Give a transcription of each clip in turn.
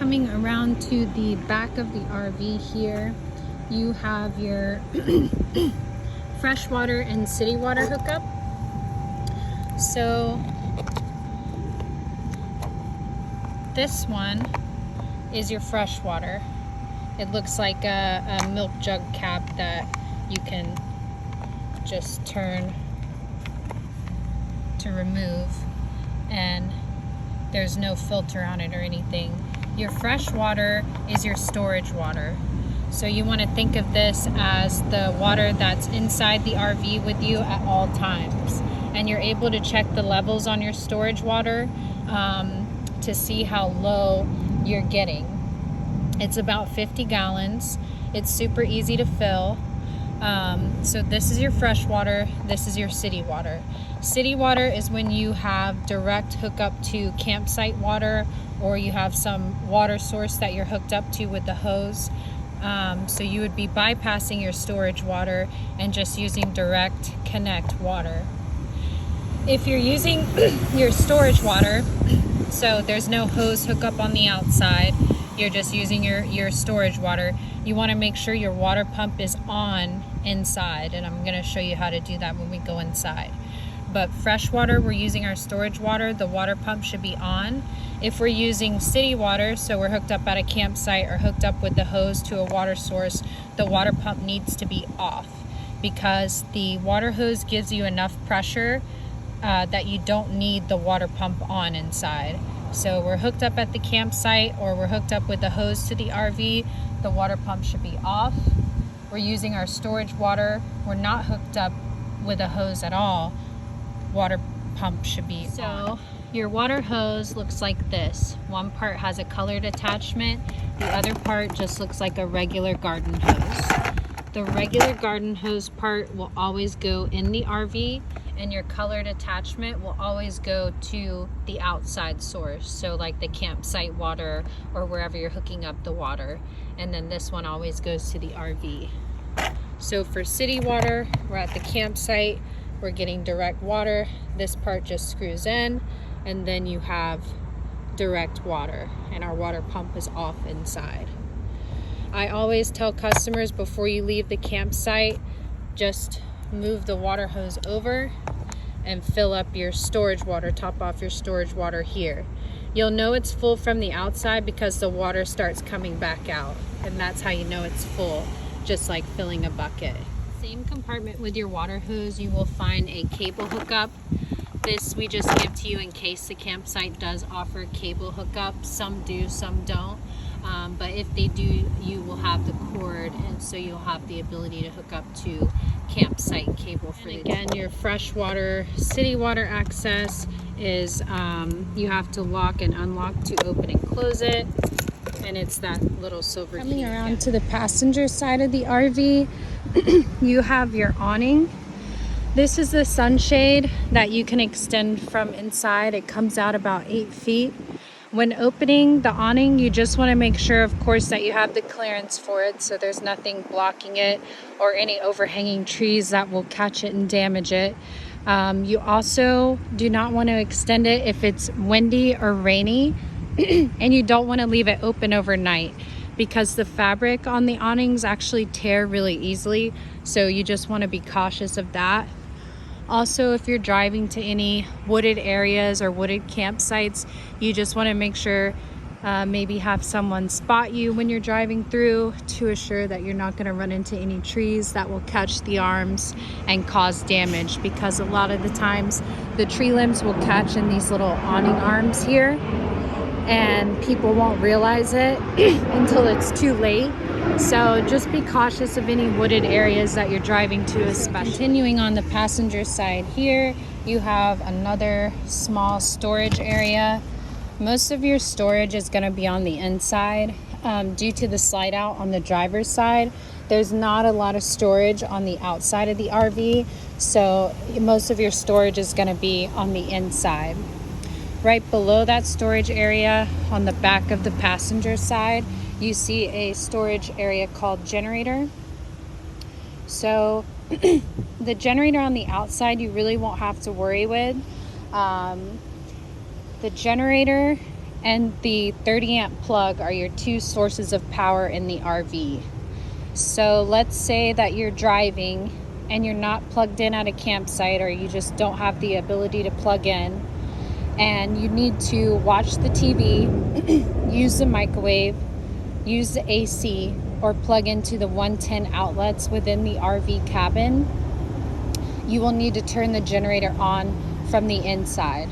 Coming around to the back of the RV here, you have your freshwater and city water hookup. So this one is your freshwater. It looks like a milk jug cap that you can just turn to remove, and there's no filter on it or anything. Your fresh water is your storage water. So you want to think of this as the water that's inside the RV with you at all times. And you're able to check the levels on your storage water to see how low you're getting. It's about 50 gallons. It's super easy to fill. So this is your fresh water, this is your city water. City water is when you have direct hookup to campsite water, or you have some water source that you're hooked up to with the hose. So you would be bypassing your storage water and just using direct connect water. If you're using your storage water, so there's no hose hookup on the outside, you're just using your storage water, you want to make sure your water pump is on inside, and I'm going to show you how to do that when we go inside. But fresh water, we're using our storage water, the water pump should be on. If we're using city water, so we're hooked up at a campsite or hooked up with the hose to a water source, the water pump needs to be off, because the water hose gives you enough pressure that you don't need the water pump on inside. So we're hooked up at the campsite or we're hooked up with the hose to the RV, the water pump should be off. We're using our storage water, we're not hooked up with a hose at all, water pump should be on. So your water hose looks like this. One part has a colored attachment, the other part just looks like a regular garden hose. The regular garden hose part will always go in the RV, and your colored attachment will always go to the outside source, so like the campsite water or wherever you're hooking up the water, and then this one always goes to the RV. So for city water, we're at the campsite, we're getting direct water, this part just screws in, and then you have direct water, and our water pump is off inside. I always tell customers before you leave the campsite, just move the water hose over and fill up your storage water, top off your storage water here. You'll know it's full from the outside because the water starts coming back out, and that's how you know it's full, just like filling a bucket. Same compartment with your water hose, you will find a cable hookup. This we just give to you in case the campsite does offer cable hookup. Some do, some don't. But if they do, you will have the cord, and so you'll have the ability to hook up to campsite cable for you. Again, your freshwater city water access is you have to lock and unlock to open and close it, and it's that little silver key. Coming around to the passenger side of the RV, you have your awning. This is the sunshade that you can extend from inside. It comes out about 8 feet. When opening the awning, you just want to make sure, of course, that you have the clearance for it, so there's nothing blocking it or any overhanging trees that will catch it and damage it. You also do not want to extend it if it's windy or rainy, and you don't want to leave it open overnight, because the fabric on the awnings actually tear really easily, so you just want to be cautious of that. Also, if you're driving to any wooded areas or wooded campsites, you just want to make sure maybe have someone spot you when you're driving through to assure that you're not going to run into any trees that will catch the arms and cause damage, because a lot of the times the tree limbs will catch in these little awning arms here, and people won't realize it until it's too late. So just be cautious of any wooded areas that you're driving to, especially. Continuing on the passenger side here, you have another small storage area. Most of your storage is going to be on the inside. Due to the slide out on the driver's side, there's not a lot of storage on the outside of the RV, so most of your storage is going to be on the inside. Right below that storage area on the back of the passenger side, you see a storage area called generator. So the generator on the outside you really won't have to worry with. The generator and the 30 amp plug are your two sources of power in the RV. So let's say that you're driving and you're not plugged in at a campsite, or you just don't have the ability to plug in, and you need to watch the TV, use the microwave, use the AC, or plug into the 110 outlets within the RV cabin. You will need to turn the generator on from the inside.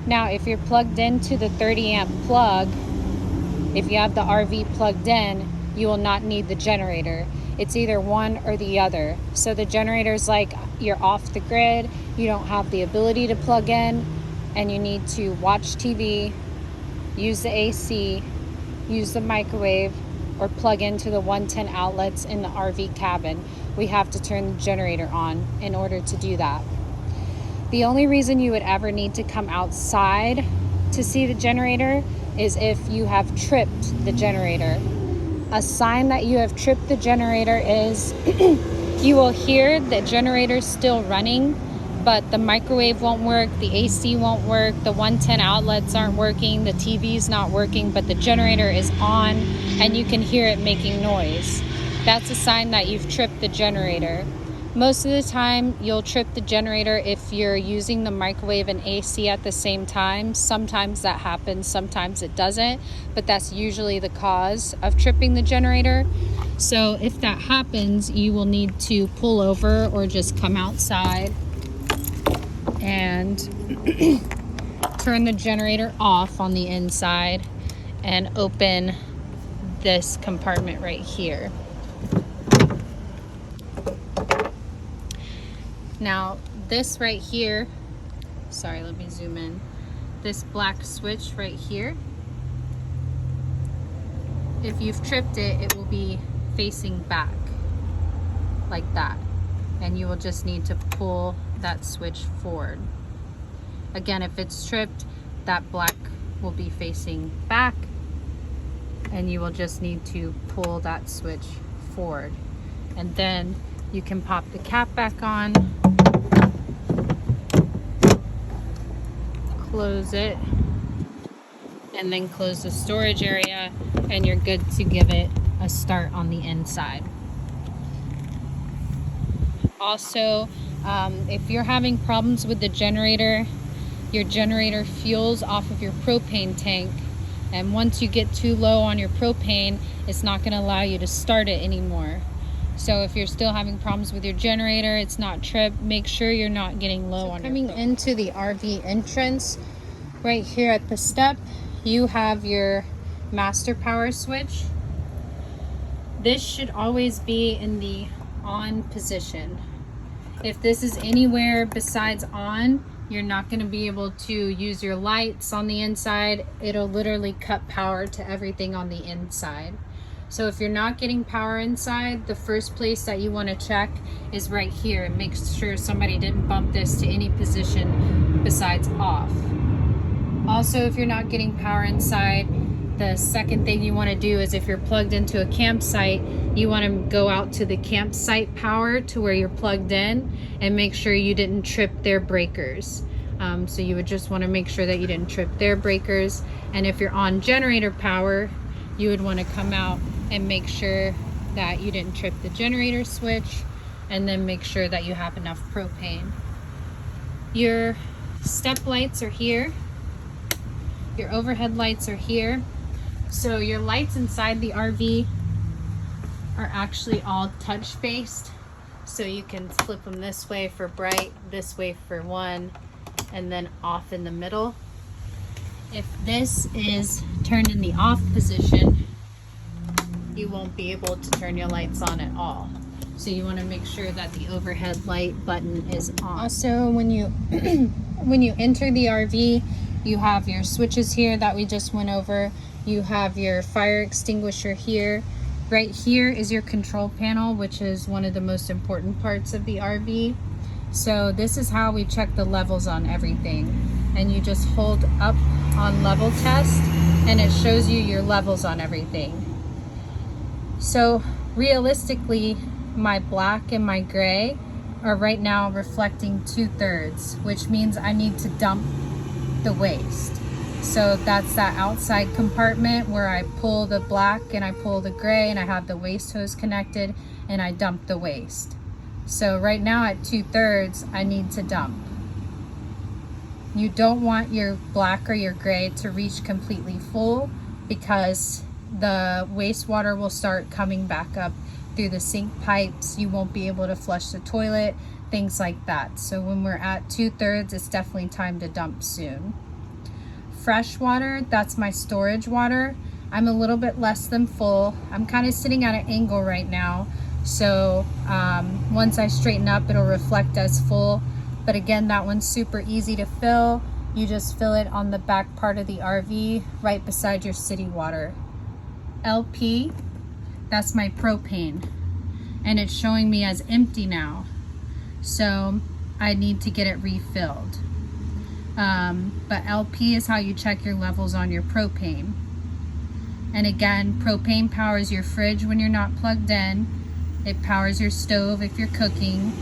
Now, if you're plugged into the 30 amp plug, if you have the RV plugged in, you will not need the generator. It's either one or the other. So the generator's like you're off the grid, you don't have the ability to plug in, and you need to watch TV, use the AC, use the microwave, or plug into the 110 outlets in the RV cabin. We have to turn the generator on in order to do that. The only reason you would ever need to come outside to see the generator is if you have tripped the generator. A sign that you have tripped the generator is you will hear the generator still running, but the microwave won't work, the AC won't work, the 110 outlets aren't working, the TV's not working, but the generator is on and you can hear it making noise. That's a sign that you've tripped the generator. Most of the time, you'll trip the generator if you're using the microwave and AC at the same time. Sometimes that happens, sometimes it doesn't, but that's usually the cause of tripping the generator. So if that happens, you will need to pull over or just come outside and turn the generator off on the inside and open this compartment right here. Now, this right here, sorry, let me zoom in. This black switch right here, if you've tripped it, it will be facing back like that. And you will just need to pull that switch forward. Again, if it's tripped, that black will be facing back, and you will just need to pull that switch forward. And then you can pop the cap back on, close it, and then close the storage area, and you're good to give it a start on the inside. Also, if you're having problems with the generator, your generator fuels off of your propane tank, and once you get too low on your propane, it's not going to allow you to start it anymore. So if you're still having problems with your generator, it's not tripped, make sure you're not getting low on your propane. Coming into the RV entrance, right here at the step, you have your master power switch. This should always be in the on position. If this is anywhere besides on, you're not going to be able to use your lights on the inside. It'll literally cut power to everything on the inside. So if you're not getting power inside, the first place that you want to check is right here, and make sure somebody didn't bump this to any position besides off. Also, if you're not getting power inside, the second thing you want to do is, if you're plugged into a campsite, you want to go out to the campsite power to where you're plugged in and make sure you didn't trip their breakers. So you would just want to make sure that you didn't trip their breakers. And if you're on generator power, you would want to come out and make sure that you didn't trip the generator switch, and then make sure that you have enough propane. Your step lights are here. Your overhead lights are here. So your lights inside the RV are actually all touch based. So you can flip them this way for bright, this way for one, and then off in the middle. If this is turned in the off position, you won't be able to turn your lights on at all. So you want to make sure that the overhead light button is on. Also, when you when you enter the RV, you have your switches here that we just went over. You have your fire extinguisher here. Right here is your control panel, which is one of the most important parts of the RV. So this is how we check the levels on everything. And you just hold up on level test, and it shows you your levels on everything. So realistically, my black and my gray are right now reflecting 2/3, which means I need to dump the waste. So that's that outside compartment where I pull the black and I pull the gray, and I have the waste hose connected, and I dump the waste. So right now at 2/3, I need to dump. You don't want your black or your gray to reach completely full, because the wastewater will start coming back up through the sink pipes. You won't be able to flush the toilet, things like that. So when we're at 2/3, it's definitely time to dump soon. Fresh water, that's my storage water. I'm a little bit less than full. I'm kind of sitting at an angle right now. So once I straighten up, it'll reflect as full. But again, that one's super easy to fill. You just fill it on the back part of the RV right beside your city water. LP, that's my propane. And it's showing me as empty now. So I need to get it refilled. But LP is how you check your levels on your propane. And again, propane powers your fridge when you're not plugged in. It powers your stove if you're cooking.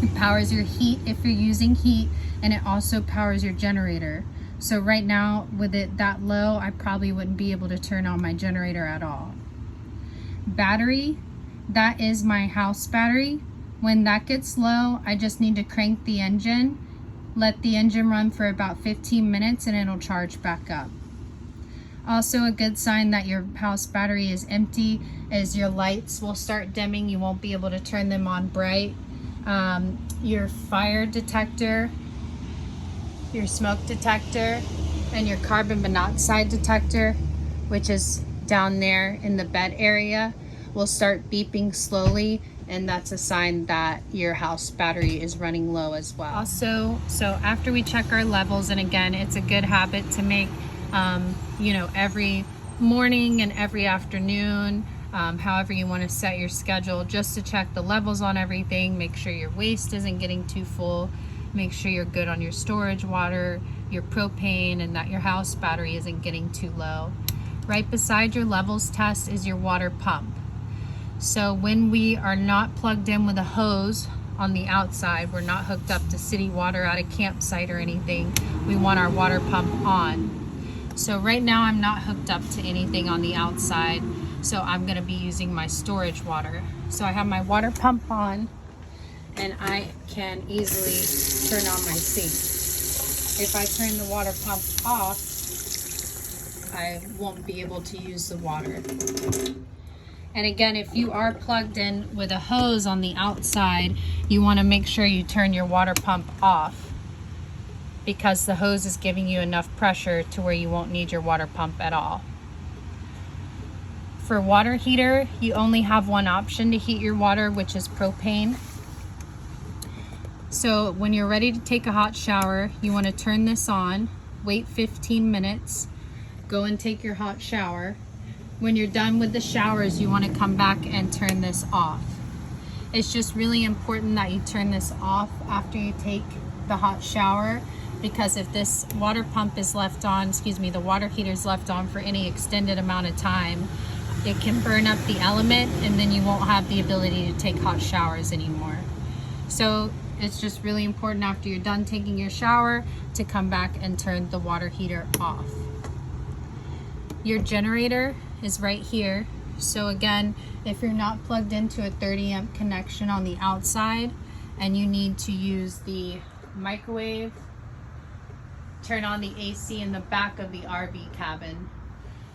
It powers your heat if you're using heat, and it also powers your generator. So right now, with it that low, I probably wouldn't be able to turn on my generator at all. Battery, that is my house battery. When that gets low, I just need to crank the engine, let the engine run for about 15 minutes, and it'll charge back up. Also, a good sign that your house battery is empty is your lights will start dimming. You won't be able to turn them on bright. Your fire detector, your smoke detector, and your carbon monoxide detector, which is down there in the bed area, will start beeping slowly, and that's a sign that your house battery is running low as well. Also, so after we check our levels, and again, it's a good habit to make every morning and every afternoon, however you want to set your schedule, just to check the levels on everything, make sure your waste isn't getting too full, make sure you're good on your storage water, your propane, and that your house battery isn't getting too low. Right beside your levels test is your water pump. So when we are not plugged in with a hose on the outside, we're not hooked up to city water at a campsite or anything, we want our water pump on. So right now I'm not hooked up to anything on the outside, so I'm going to be using my storage water. So I have my water pump on, and I can easily turn on my sink. If I turn the water pump off, I won't be able to use the water. And again, if you are plugged in with a hose on the outside, you want to make sure you turn your water pump off, because the hose is giving you enough pressure to where you won't need your water pump at all. For water heater, you only have one option to heat your water, which is propane. So when you're ready to take a hot shower, you want to turn this on, wait 15 minutes, go and take your hot shower. When you're done with the showers, you want to come back and turn this off. It's just really important that you turn this off after you take the hot shower, because if this water pump is left on, the water heater is left on for any extended amount of time, it can burn up the element, and then you won't have the ability to take hot showers anymore. So it's just really important after you're done taking your shower to come back and turn the water heater off. Your generator is right here. So again, if you're not plugged into a 30 amp connection on the outside and you need to use the microwave, turn on the AC in the back of the RV cabin,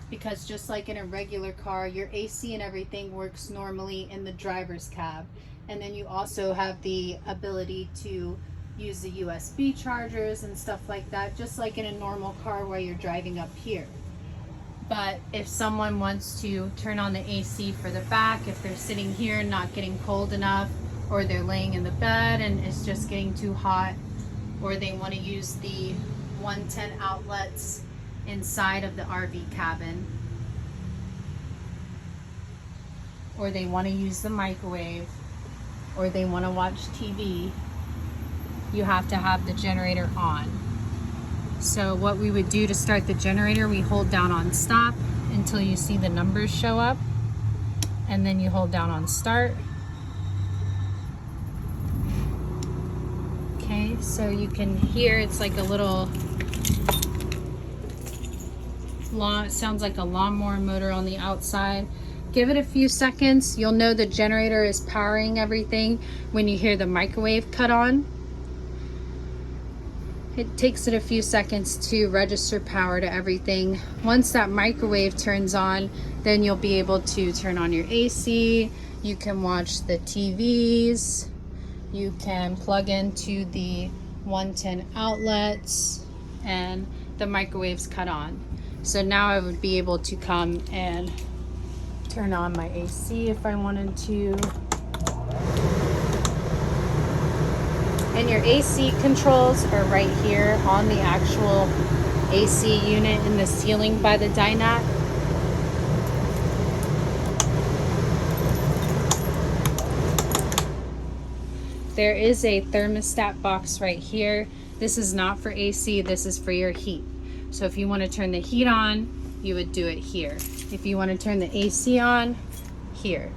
because just like in a regular car, your AC and everything works normally in the driver's cab. And then you also have the ability to use the USB chargers and stuff like that, just like in a normal car while you're driving up here. But if someone wants to turn on the AC for the back, if they're sitting here and not getting cold enough, or they're laying in the bed and it's just getting too hot, or they want to use the 110 outlets inside of the RV cabin, or they want to use the microwave, or they want to watch TV, you have to have the generator on. So what we would do to start the generator, we hold down on stop until you see the numbers show up, and then you hold down on start. Okay, so you can hear it's like a little It sounds like a lawnmower motor on the outside. Give it a few seconds. You'll know the generator is powering everything when you hear the microwave cut on. It takes it a few seconds to register power to everything. Once that microwave turns on, then you'll be able to turn on your AC. You can watch the TVs. You can plug into the 110 outlets, and the microwave's cut on. So now I would be able to come and turn on my AC if I wanted to. And your AC controls are right here on the actual AC unit in the ceiling by the dinette. There is a thermostat box right here. This is not for AC, this is for your heat. So if you want to turn the heat on, you would do it here. If you want to turn the AC on, here.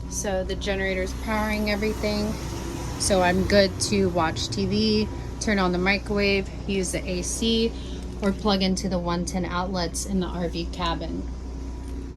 So the generator's powering everything. So I'm good to watch TV, turn on the microwave, use the AC, or plug into the 110 outlets in the RV cabin.